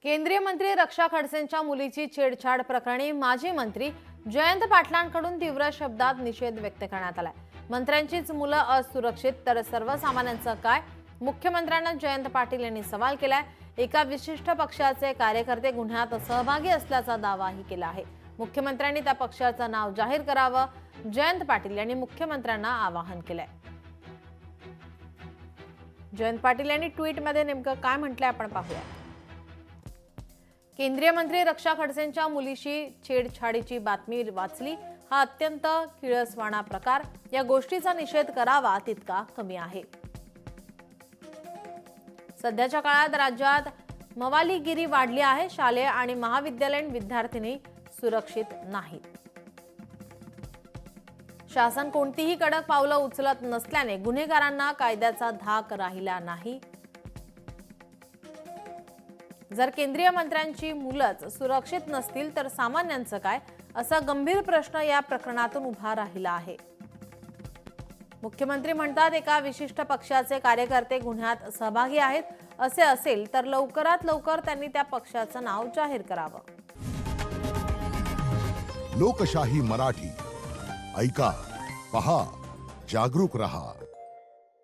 केंद्रीय मंत्री रक्षा खडसेंच्या मुलीची छेडछाड प्रकरणी माजी मंत्री जयंत पाटलांकडून तीव्र शब्दात निषेध व्यक्त करण्यात आलाय। मंत्र्यांचीच मुलं असुरक्षित तर सर्वसामान्यांचं काय? मुख्यमंत्र्यांना जयंत पाटील यांनी सवाल केलाय। एका विशिष्ट पक्षाचे कार्यकर्ते गुन्ह्यात सहभागी असल्याचा दावाही केला आहे। मुख्यमंत्र्यांनी त्या पक्षाचं नाव जाहीर करावं, जयंत पाटील यांनी मुख्यमंत्र्यांना आवाहन केलंय। जयंत पाटील यांनी ट्विटमध्ये नेमकं काय म्हटलंय आपण पाहूया। केंद्रीय मंत्री रक्षा खडसेंच्या मुलीशी छेडछाडीची बातमी वाचली, हा अत्यंत किळसवाणा प्रकार। या गोष्टीचा निषेध करावा तितका कमी आहे। सध्याच्या काळात राज्यात मवालीगिरी वाढली आहे। शालेय आणि महाविद्यालयीन विद्यार्थिनी सुरक्षित नाहीत। शासन कोणतीही कडक पावलं उचलत नसल्याने गुन्हेगारांना कायद्याचा धाक राहिला नाही। जर केंद्रीय मंत्र्यांची मुलंच सुरक्षित नसतील तर सामान्यांचं काय, असा गंभीर प्रश्न या प्रकरणातून उभा राहिला आहे। मुख्यमंत्री म्हणतात एका विशिष्ट पक्षाचे कार्यकर्ते गुन्ह्यात सहभागी आहेत। असे असेल तर लवकरात लवकर त्यांनी त्या पक्षाचं नाव जाहीर करावं। लोकशाही मराठी ऐका, पहा, जागरूक रहा।